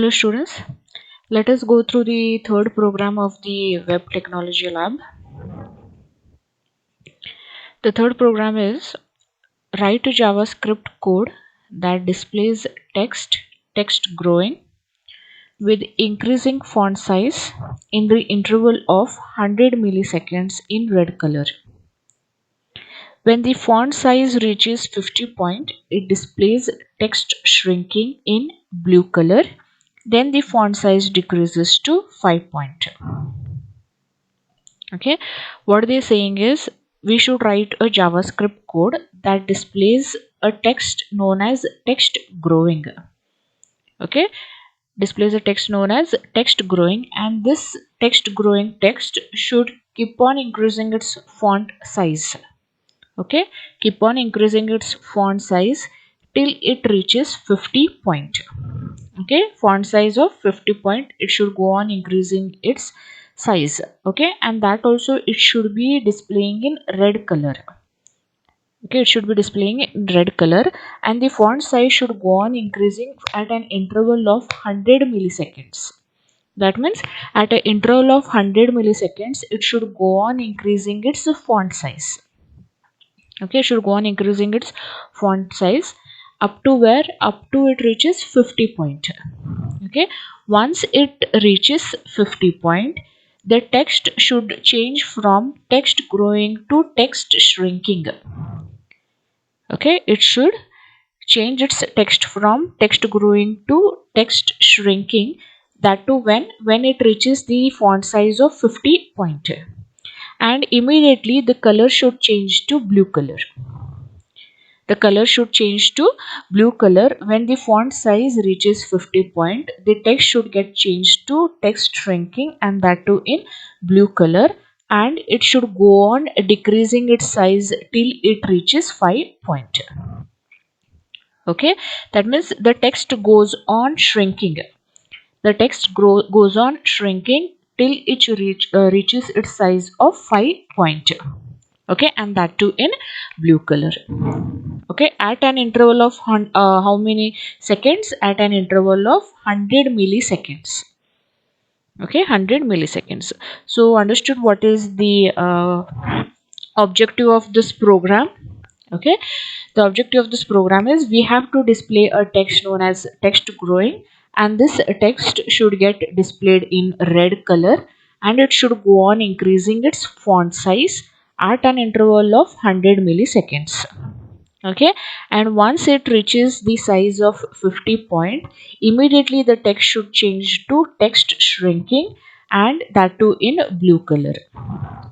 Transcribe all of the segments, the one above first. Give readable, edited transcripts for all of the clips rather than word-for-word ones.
Hello students, let us go through the third program of the Web Technology Lab. The third program is write a JavaScript code that displays text growing with increasing font size in the interval of 100 milliseconds in red color. When the font size reaches 50 point, it displays text shrinking in blue color. Then the font size decreases to 5 point. Okay, what they're saying is we should write a JavaScript code that displays a text known as text growing. Okay, displays a text known as text growing, and this text growing text should keep on increasing its font size. Okay, keep on increasing its font size till it reaches 50 point. Okay, font size of 50 point, it should go on increasing its size. Okay, and that also it should be displaying in red color. Okay, it should be displaying in red color, and the font size should go on increasing at an interval of 100 milliseconds. That means at an interval of 100 milliseconds it should go on increasing its font size. Okay, it should go on increasing its font size up to it reaches 50 point. Okay, once it reaches 50 point, the text should change from text growing to text shrinking. Okay, it should change its text from text growing to text shrinking, that too when it reaches the font size of 50 point, and immediately the color should change to blue color. The color should change to blue color when the font size reaches 50 point. The text should get changed to text shrinking, and that too in blue color, and it should go on decreasing its size till it reaches 5 point. Okay, that means the text goes on shrinking. The text goes on shrinking till it reaches its size of 5 point. Okay, and that too in blue color. Okay, at an interval of how many seconds? At an interval of 100 milliseconds. Okay, 100 milliseconds. So understood what is the objective of this program? Okay, the objective of this program is we have to display a text known as text growing, and this text should get displayed in red color, and it should go on increasing its font size at an interval of 100 milliseconds. Okay, and once it reaches the size of 50 point, immediately the text should change to text shrinking, and that too in blue color.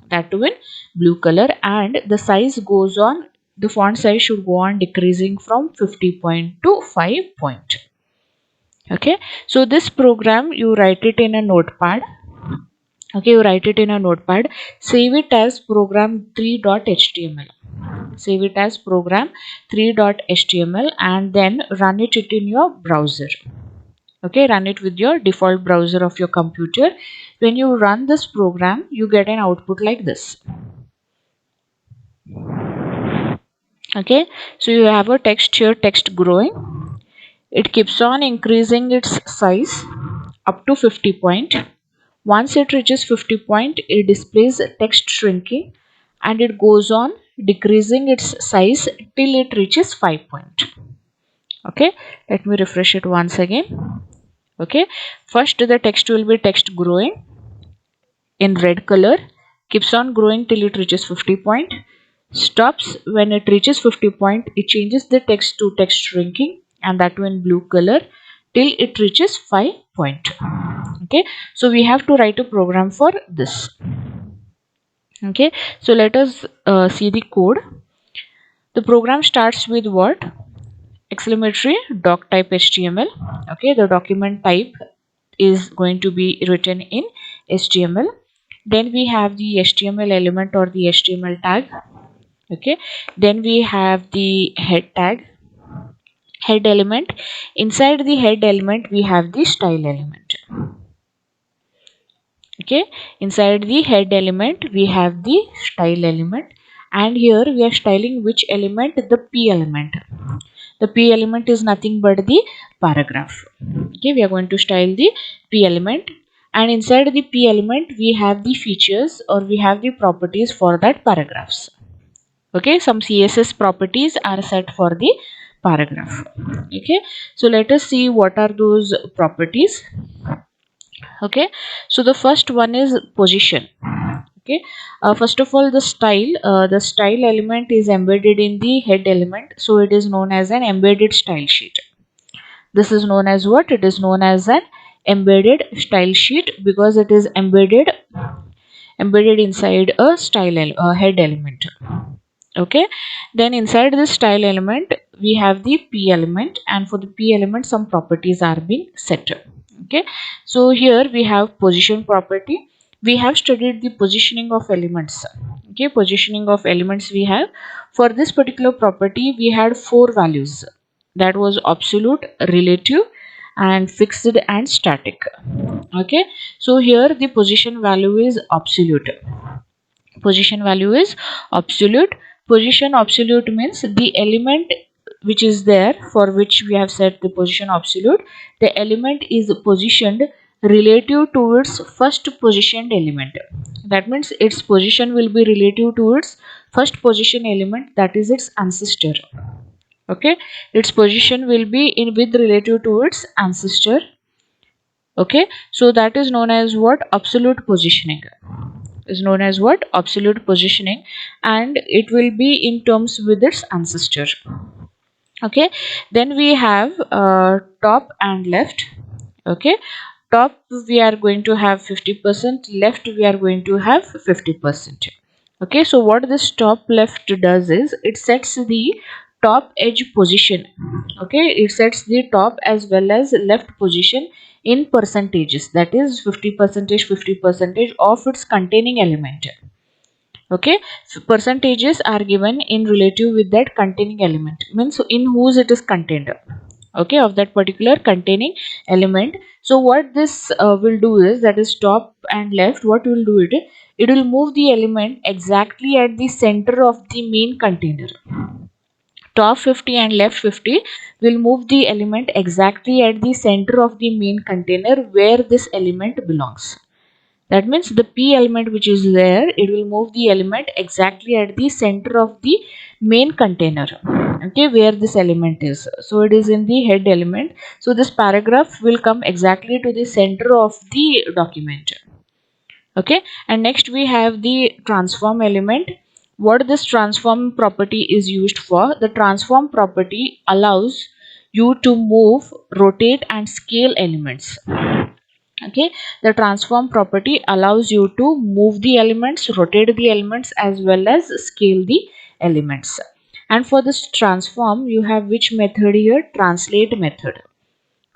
That too in blue color, and the size goes on, the font size should go on decreasing from 50 point to 5 point. Okay, so this program you write it in a notepad. Okay, you write it in a notepad, save it as program3.html. Save it as program3.html, and then run it in your browser. Okay, run it with your default browser of your computer. When you run this program, you get an output like this. Okay, so you have a text here, text growing. It keeps on increasing its size up to 50 point. Once it reaches 50 point, it displays text shrinking, and it goes on decreasing its size till it reaches 5 point. Okay, let me refresh it once again. Okay, first the text will be text growing in red color, keeps on growing till it reaches 50 point, stops when it reaches 50 point, it changes the text to text shrinking, and that one blue color, till it reaches 5 point. Okay, so we have to write a program for this. Okay, so let us see the code. The program starts with what? Exclamatory doc type HTML. Okay, the document type is going to be written in HTML. Then we have the HTML element or the HTML tag. Okay, then we have the head tag, head element. Inside the head element we have the style element. Okay, inside the head element we have the style element, and here we are styling which element? The p element. The p element is nothing but the paragraph. Okay, we are going to style the p element, and inside the p element we have the features, or we have the properties for that paragraphs. Okay, some CSS properties are set for the paragraph. Okay, so let us see what are those properties. Okay, so the first one is position. Okay, first of all, the style element is embedded in the head element, so it is known as an embedded style sheet. This is known as what? It is known as an embedded style sheet because it is embedded inside a head element. Okay, then inside this style element we have the p element, and for the p element some properties are being set. Okay, so here we have position property. We have studied the positioning of elements. Okay, positioning of elements, we have, for this particular property we had four values. That was absolute, relative, and fixed and static. Okay, so here the position value is absolute. Position value is absolute. Position absolute means the element which is there, for which we have set the position absolute, the element is positioned relative to its first positioned element. That means its position will be relative to its first position element, that is its ancestor. Okay, its position will be in with relative to its ancestor. Okay, so that is known as what? Absolute positioning. Is known as what? Absolute positioning, and it will be in terms with its ancestor. Okay, then we have top and left. Okay, top we are going to have 50%, left we are going to have 50%. Okay, so what this top left does is it sets the top edge position. Okay, it sets the top as well as left position in percentages, that is 50%, 50% of its containing element. Okay, so percentages are given in relative with that containing element, means in whose it is contained. Okay, of that particular containing element. So what this will do is, that is top and left, what will do it will move the element exactly at the center of the main container. Top 50 and left 50 will move the element exactly at the center of the main container where this element belongs. That means the p element which is there, it will move the element exactly at the center of the main container. Okay, where this element is. So it is in the head element. So this paragraph will come exactly to the center of the document. Okay, and next we have the transform element. What this transform property is used for? The transform property allows you to move, rotate, and scale elements. Okay, the transform property allows you to move the elements, rotate the elements, as well as scale the elements. And for this transform you have which method here? Translate method.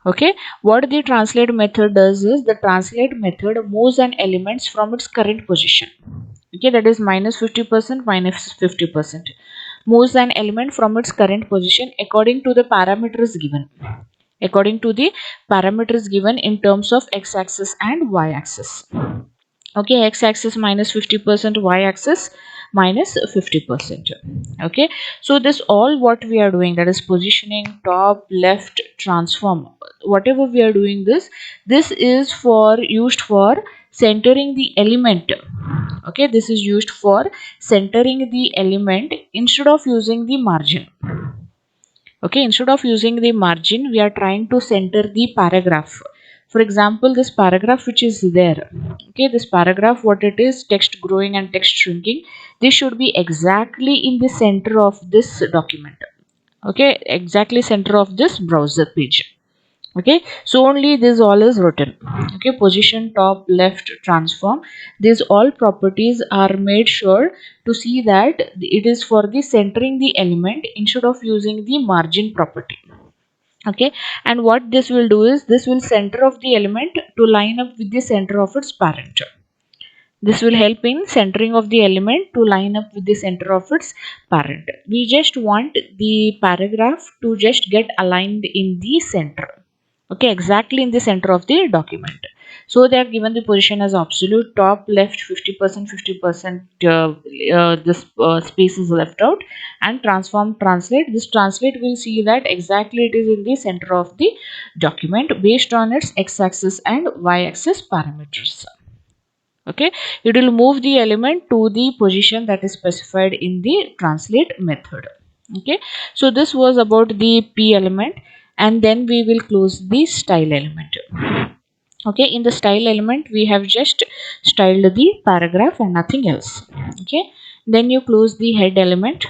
Okay, what the translate method does is, the translate method moves an elements from its current position. Okay, that is minus 50%, minus 50%, moves an element from its current position according to the parameters given. According to the parameters given in terms of x-axis and y-axis. Okay, x-axis minus 50%, y-axis minus 50%. Okay, so this all what we are doing, that is positioning, top, left, transform, whatever we are doing, this is for used for centering the element. Okay, this is used for centering the element instead of using the margin. Okay, instead of using the margin, we are trying to center the paragraph. For example, this paragraph which is there, okay, this paragraph, what it is, text growing and text shrinking, this should be exactly in the center of this document. Okay, exactly center of this browser page. Okay, so only this all is written. Okay, position, top, left, transform, these all properties are made sure to see that it is for the centering the element instead of using the margin property. Okay, and what this will do is, this will center of the element to line up with the center of its parent. This will help in centering of the element to line up with the center of its parent. We just want the paragraph to just get aligned in the center. Okay, exactly in the center of the document. So they are given the position as absolute, top left 50%, 50%, this space is left out, and transform translate. This translate will see that exactly it is in the center of the document based on its x-axis and y-axis parameters. Okay, it will move the element to the position that is specified in the translate method. Okay, so this was about the p element, and then we will close the style element. Okay, in the style element we have just styled the paragraph and nothing else. Okay, then you close the head element,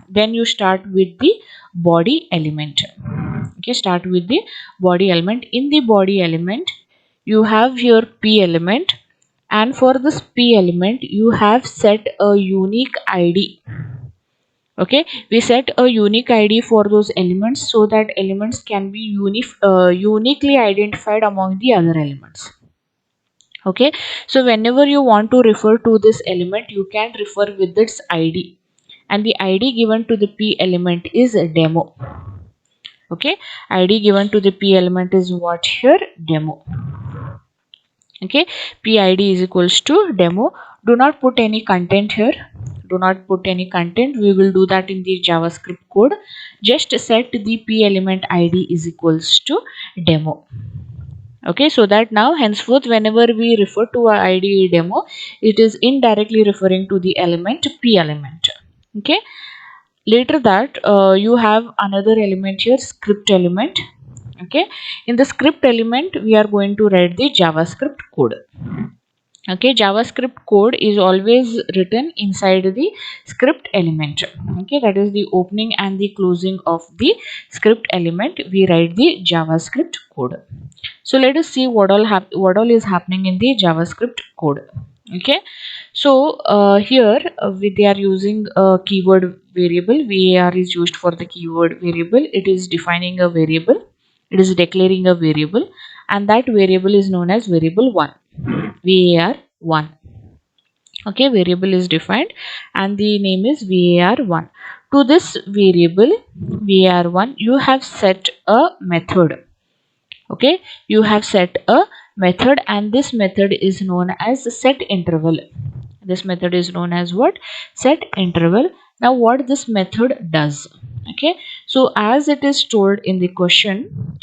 then you start with the body element. Okay, start with the body element. In the body element you have your p element, and for this p element you have set a unique id. Okay, we set a unique id for those elements so that elements can be uniquely identified among the other elements. Okay, so whenever you want to refer to this element you can refer with its id, and the id given to the p element is a demo. Okay, id given to the p element is what here? Demo. Okay, pid is equals to demo. Do not put any content here, do not put any content, we will do that in the javascript code. Just set the p element id is equals to demo. Okay, so that now henceforth whenever we refer to our id demo, it is indirectly referring to the element p element. Okay, later that you have another element here, script element. Okay, in the script element we are going to write the javascript code. Okay, javascript code is always written inside the script element. Okay, that is the opening and the closing of the script element, we write the javascript code. So let us see what all is happening in the javascript code. Okay, so here they are using a keyword variable. var is used for the keyword variable. It is defining a variable, it is declaring a variable, and that variable is known as variable 1, var1. Okay, variable is defined and the name is var1. To this variable var1 you have set a method. Okay, you have set a method, and this method is known as set interval. This method is known as what? Set interval. Now what this method does? Okay, so as it is told in the question,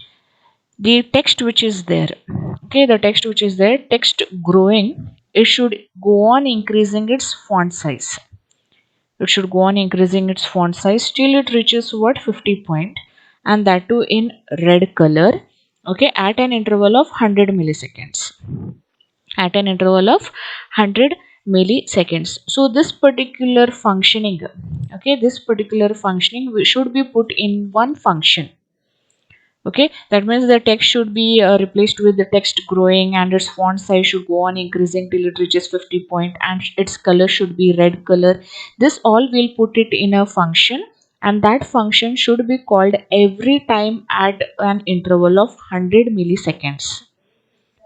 the text which is there, okay, the text which is there, text growing, it should go on increasing its font size. It should go on increasing its font size till it reaches what? 50 point, and that too in red color. Okay, at an interval of 100 milliseconds. At an interval of 100 milliseconds. So this particular functioning, okay, this particular functioning should be put in one function. Okay, that means the text should be replaced with the text growing, and its font size should go on increasing till it reaches 50 point, and its color should be red color. This all will put it in a function, and that function should be called every time at an interval of 100 milliseconds.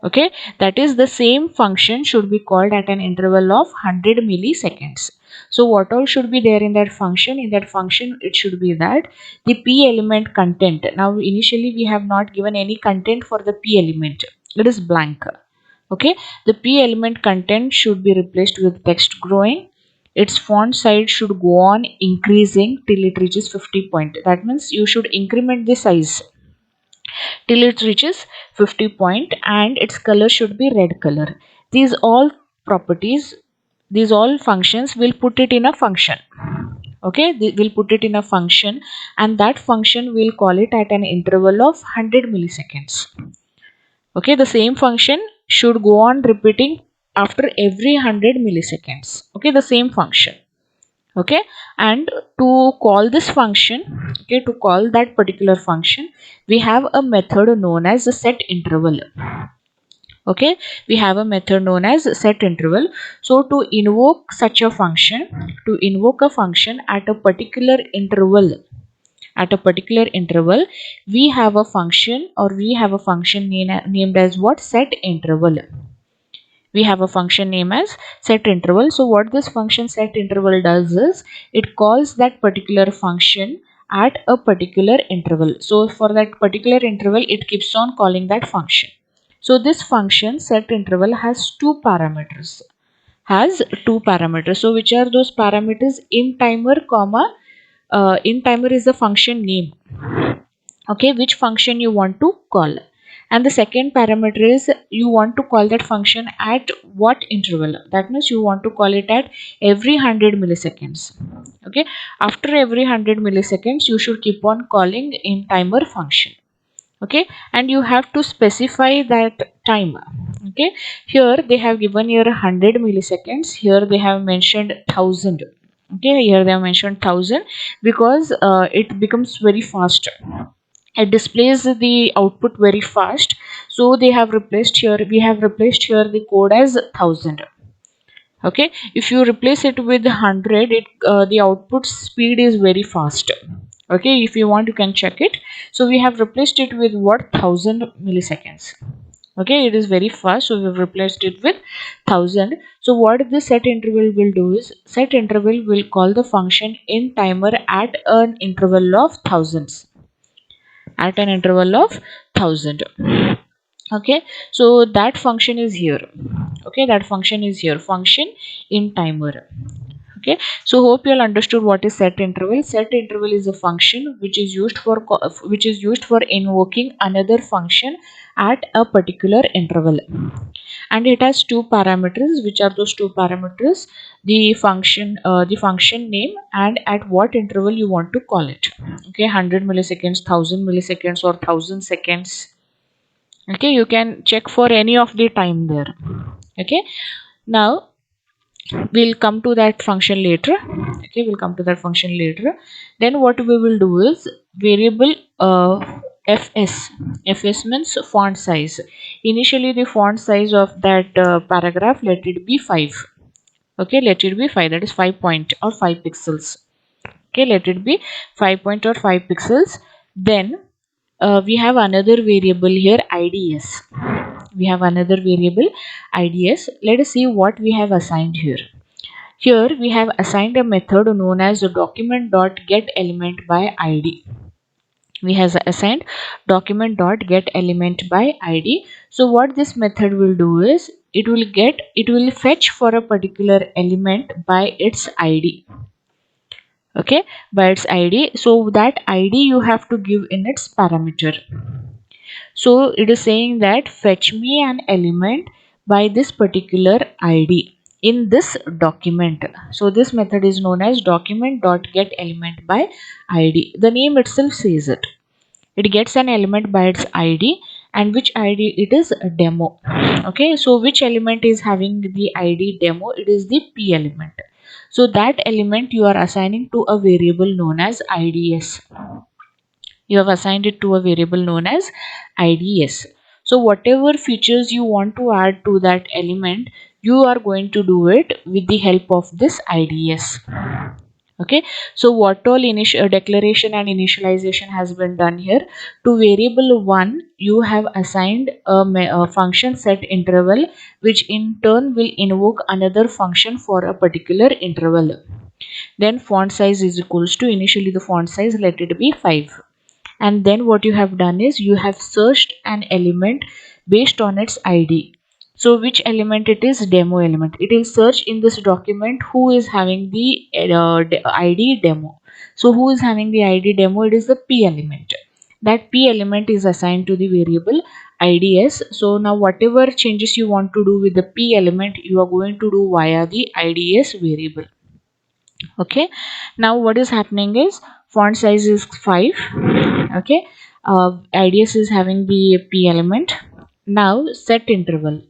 Okay, that is the same function should be called at an interval of 100 milliseconds. So what all should be there in that function? In that function it should be that the p element content. Now initially we have not given any content for the p element, it is blank. Okay, the p element content should be replaced with text growing. Its font size should go on increasing till it reaches 50 point. That means you should increment the size till it reaches 50 point, and its color should be red color. These all properties, these all functions will put it in a function. Okay, they will put it in a function, and that function will call it at an interval of 100 milliseconds. Okay, the same function should go on repeating after every 100 milliseconds. Okay, the same function. Okay, and to call this function, okay, to call that particular function, we have a method known as a set interval. Okay, we have a method known as set interval. So to invoke such a function, to invoke a function at a particular interval, at a particular interval, we have a function, or we have a function named as what? Set interval. We have a function name as set interval. So what this function set interval does is it calls that particular function at a particular interval. So for that particular interval it keeps on calling that function. So this function set interval has two parameters. So which are those parameters? In timer, comma, in timer is the function name. Okay, which function you want to call. And the second parameter is you want to call that function at what interval. That means you want to call it at every 100 milliseconds. Okay, after every 100 milliseconds you should keep on calling in timer function. Okay, and you have to specify that time. Okay, here they have given here 100 milliseconds, here they have mentioned 1000. Okay, here they have mentioned 1000 because it becomes very fast, it displays the output very fast, so they have replaced here, we have replaced here the code as 1000. Okay, if you replace it with 100, it the output speed is very fast. Okay, if you want you can check it. So we have replaced it with what? 1000 milliseconds. Okay, it is very fast, so we have replaced it with 1000. So what the set interval will do is, set interval will call the function in timer at an interval of thousands, at an interval of 1000. Okay, so that function is here. Okay, that function is here, function in timer. Okay, so hope you all understood what is set interval. Set interval is a function which is used for invoking another function at a particular interval, and it has two parameters. Which are those two parameters? The function name and at what interval you want to call it. Okay, 100 milliseconds, 1000 milliseconds, or 1000 seconds. Okay, you can check for any of the time there. Okay, now we'll come to that function later. Okay, we'll come to that function later. Then what we will do is variable fs means font size. Initially the font size of that paragraph, let it be 5. Okay, let it be 5, that is 5 point or 5 pixels. Okay, let it be 5 point or 5 pixels. Then we have another variable here, ids. We have another variable ids. Let us see what we have assigned here. Here we have assigned a method known as document.getElementById. We have assigned document.getElementById. So what this method will do is, it will fetch for a particular element by its id. Okay, by its id. So that id you have to give in its parameter. So it is saying that fetch me an element by this particular id in this document. So this method is known as document.getElementById. The name itself says it. It gets an element by its id, and which id? It is a demo. Okay, so which element is having the id demo? It is the p element. So that element you are assigning to a variable known as ids. You have assigned it to a variable known as ids. So whatever features you want to add to that element, you are going to do it with the help of this ids. Okay, so what all initial declaration and initialization has been done here. To variable 1 you have assigned a function set interval, which in turn will invoke another function for a particular interval. Then font size is equals to, initially the font size, let it be 5. And then what you have done is, you have searched an element based on its id. So which element it is? Demo element. It will search in this document who is having the id demo. So who is having the id demo? It is the p element. That p element is assigned to the variable ids. So now whatever changes you want to do with the p element, you are going to do via the ids variable. Okay, now what is happening is, font size is 5. Okay, ids is having the p element. Now set interval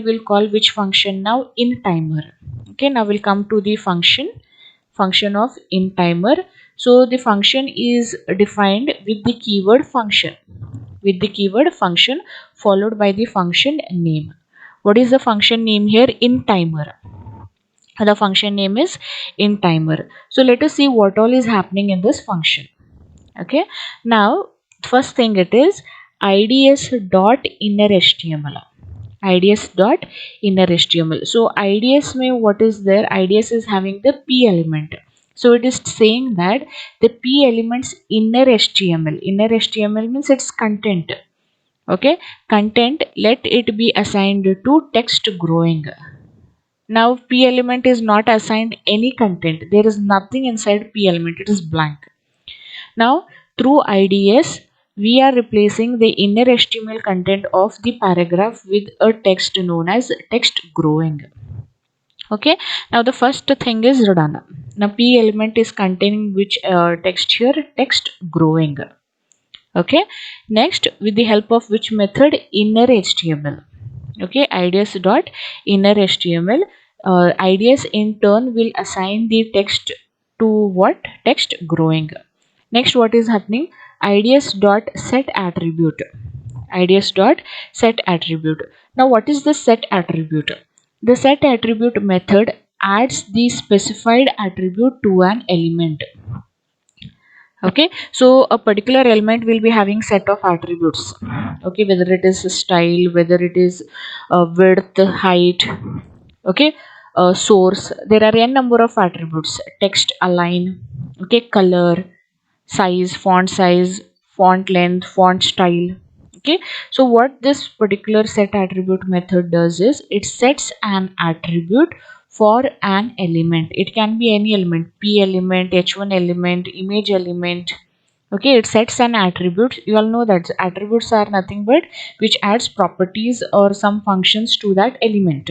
will call which function? Now in timer. Okay, now we'll come to the function of in timer. So the function is defined with the keyword function followed by the function name. What is the function name here? In timer. The function name is in timer. So let us see what all is happening in this function. Okay, now first thing it is ids dot inner html. Ids dot inner html. So ids may, what is there? Ids is having the p element. So it is saying that the p elements inner html. Inner html means its content. Okay, content, let it be assigned to text growing. Now p element is not assigned any content. There is nothing inside p element. It is blank. Now through IDS, we are replacing the inner HTML content of the paragraph with a text known as text growing. Okay. Now the first thing is done. Now p element is containing which text here? Text growing. Okay. Next, with the help of which method? Inner HTML. Okay, IDS dot inner HTML. IDS in turn will assign the text to what? Text growing. Next, what is happening? IDS dot set attribute. IDS dot set attribute. Now what is the set attribute? The set attribute method adds the specified attribute to an element. Okay, so a particular element will be having set of attributes. Okay, whether it is style, whether it is width, height. Okay, source, there are n number of attributes: text, align, okay, color, size, font length, font style. Okay, so what this particular set attribute method does is it sets an attribute for an element. It can be any element: p element, h1 element, image element. Okay, it sets an attribute. You all know that attributes are nothing but which adds properties or some functions to that element.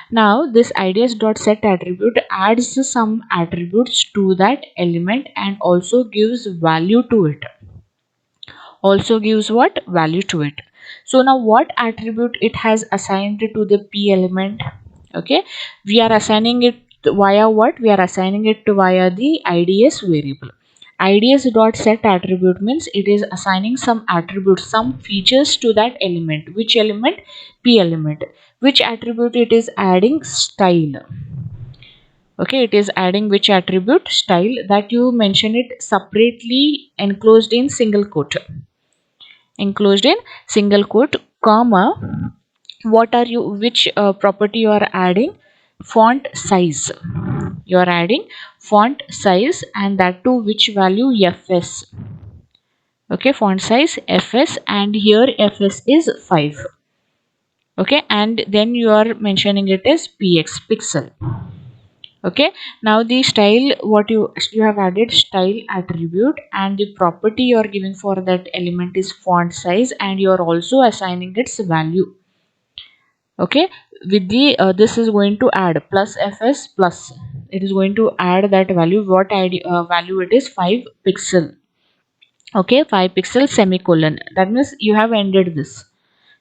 Now this IDS.set attribute adds some attributes to that element and also gives value to it. Also gives what? Value to it. So now what attribute it has assigned to the p element? Okay, we are assigning it via what? We are assigning it via the IDS variable. IDS.set attribute means it is assigning some attributes, some features to that element. Which element? P element. Which attribute it is adding? Style. Okay, it is adding which attribute? Style. That you mention it separately, enclosed in single quote. Enclosed in single quote, comma, what are you, which property you are adding? Font size. You are adding font size, and that to which value? Fs. Okay, font size fs, and here fs is 5. Okay, and then you are mentioning it as px, pixel. Okay, now the style, what you have added style attribute, and the property you are giving for that element is font size, and you are also assigning its value. Okay, with the this is going to add plus fs plus, it is going to add that value. What value it is? 5 pixel. Okay, 5 pixel semicolon, that means you have ended this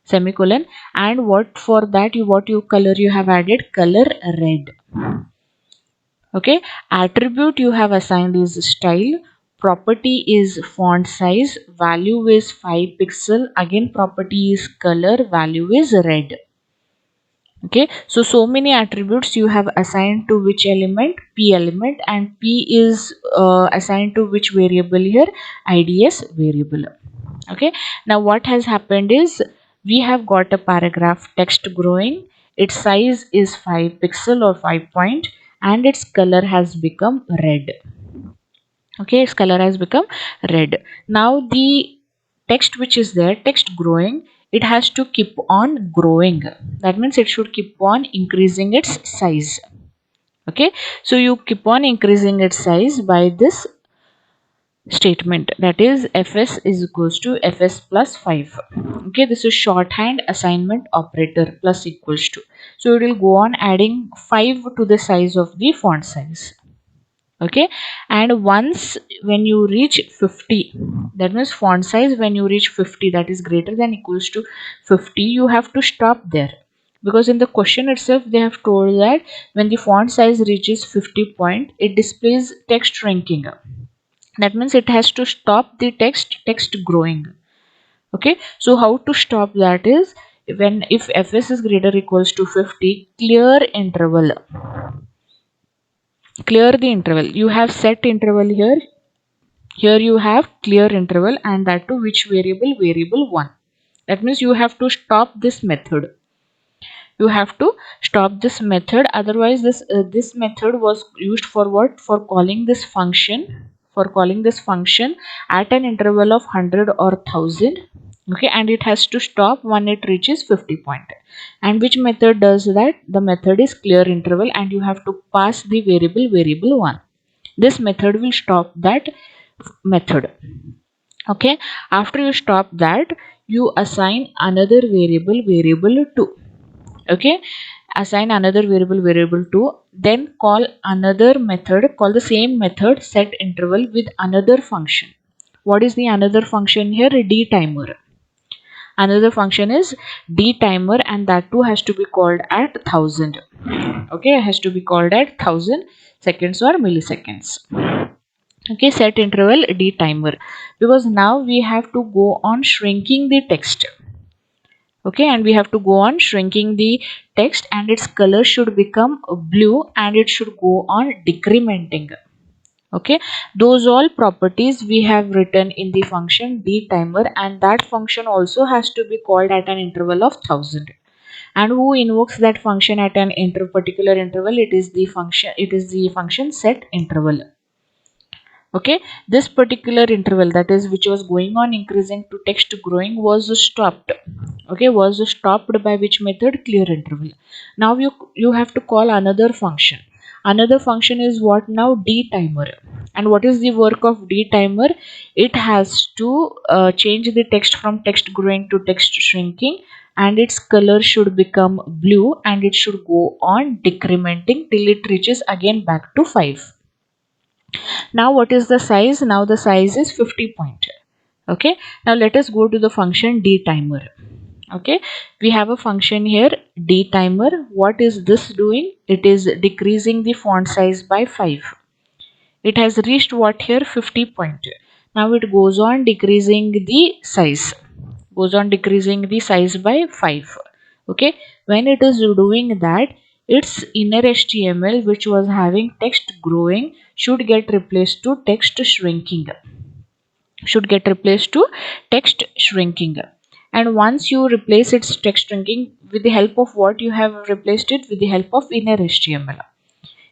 semicolon. And what for that, you what you color you have added? Color red. Okay, attribute you have assigned is style, property is font size, value is 5 pixel, again property is color, value is red. Okay, so many attributes you have assigned to which element? P element, and p is assigned to which variable here? IDS variable. Okay, now what has happened is we have got a paragraph text growing. Its size is 5 pixel or 5 point, and its color has become red. Okay, its color has become red. Now the text which is there, text growing, it has to keep on growing. That means it should keep on increasing its size. Okay, so you keep on increasing its size by this statement, that is fs is equals to fs plus 5. Okay, this is shorthand assignment operator, plus equals to, so it will go on adding 5 to the size of the font size. Okay, and once when you reach 50, that means font size when you reach 50, that is greater than equals to 50, you have to stop there, because in the question itself they have told that when the font size reaches 50 point, it displays text shrinking. That means it has to stop the text growing. Okay, so how to stop that is, when if fs is greater equals to 50, clear interval. Clear the interval. You have set interval here. Here you have clear interval, and that to which variable? Variable 1. That means you have to stop this method. You have to stop this method, otherwise this method was used for what? For calling this function, for calling this function at an interval of 100 or 1000. Okay, and it has to stop when it reaches 50 point. And which method does that? The method is clear interval, and you have to pass the variable 1. This method will stop that method. Okay, after you stop that, you assign another variable 2. Okay, assign another variable 2, then call another method, call the same method set interval with another function. What is the another function here? D timer. Another function is D timer, and that too has to be called at 1000. Okay, has to be called at 1000 seconds or milliseconds. Okay, set interval D timer, because now we have to go on shrinking the text. Okay, and we have to go on shrinking the text, and its color should become blue, and it should go on decrementing. Okay, those all properties we have written in the function D timer, and that function also has to be called at an interval of 1000. And who invokes that function at an particular interval? It is the function set interval. Okay, this particular interval, that is which was going on increasing to text growing, was stopped. Okay, was stopped by which method? Clear interval. Now you have to call another function. Another function is what now? D timer. And what is the work of D timer? It has to change the text from text growing to text shrinking, and its color should become blue, and it should go on decrementing till it reaches again back to 5. Now what is the size? Now the size is 50 point. Okay, now let us go to the function D timer. Okay, we have a function here, D timer. What is this doing? It is decreasing the font size by 5. It has reached what here? 50 point. Now it goes on decreasing the size, goes on decreasing the size by 5. Okay, when it is doing that, its inner HTML, which was having text growing, should get replaced to text shrinking, should get replaced to text shrinking. And once you replace its text shrinking, with the help of what you have replaced it? With the help of inner HTML,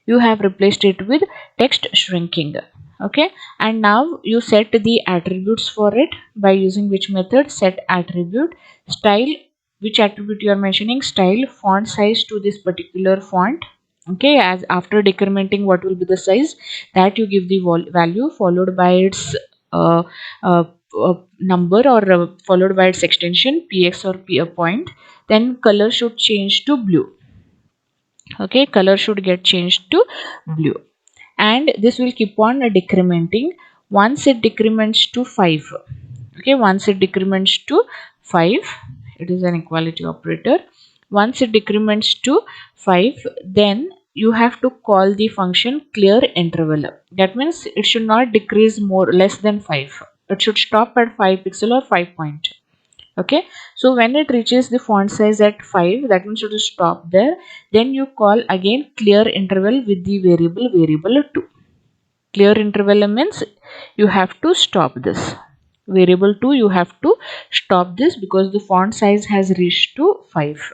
you have replaced it with text shrinking. Okay, and now you set the attributes for it by using which method? Set attribute style. Which attribute you are mentioning? Style font size to this particular font. Okay, as after decrementing, what will be the size? That you give the value, followed by its uh, uh, number, or followed by its extension px or p a point. Then color should change to blue. Okay, color should get changed to blue, and this will keep on decrementing. Once it decrements to 5. Okay, once it decrements to 5, it is an equality operator. Once it decrements to 5, then you have to call the function clear interval. That means it should not decrease more less than 5. It should stop at 5 pixel or 5 point. Okay, so when it reaches the font size at 5, that means you to stop there. Then you call again clear interval with the variable 2. Clear interval means you have to stop this variable 2, you have to stop this, because the font size has reached to 5.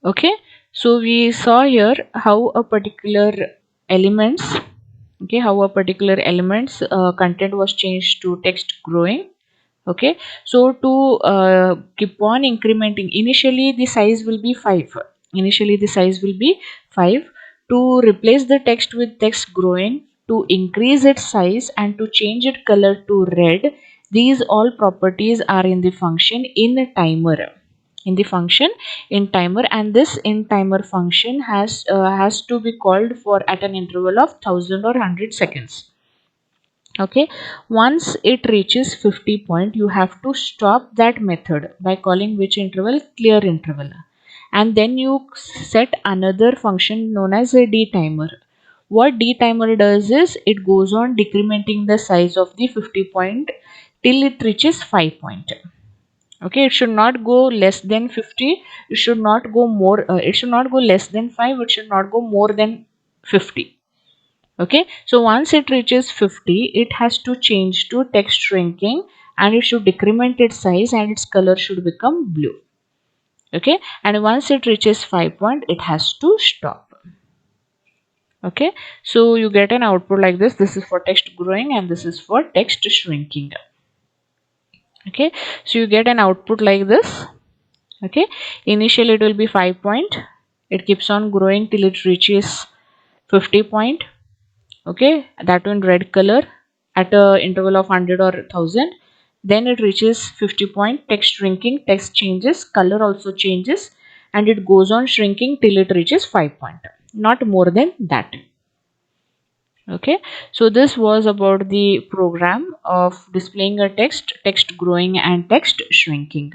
Okay, so we saw here how a particular elements, okay, how a particular elements content was changed to text growing. Okay, so to keep on incrementing, initially the size will be 5. Initially the size will be 5. To replace the text with text growing, to increase its size, and to change its color to red, these all properties are in the function in timer, in the function in timer. And this in timer function has to be called for at an interval of 1000 or 100 seconds. Okay, once it reaches 50 point, you have to stop that method by calling which interval? Clear interval. And then you set another function known as a D timer. What D timer does is it goes on decrementing the size of the 50 point till it reaches 5 point. Okay, it should not go less than 50, it should not go more, it should not go less than 5, it should not go more than 50. Okay, so once it reaches 50, it has to change to text shrinking, and it should decrement its size, and its color should become blue. Okay, and once it reaches 5 point, it has to stop. Okay, so you get an output like this. This is for text growing, and this is for text shrinking. Okay, so you get an output like this. Okay, initially it will be 5 point, it keeps on growing till it reaches 50 point. Okay, that one red color at a interval of 100 or 1000. Then it reaches 50 point, text shrinking, text changes, color also changes, and it goes on shrinking till it reaches 5 point, not more than that. Okay, so this was about the program of displaying a text, text growing and text shrinking.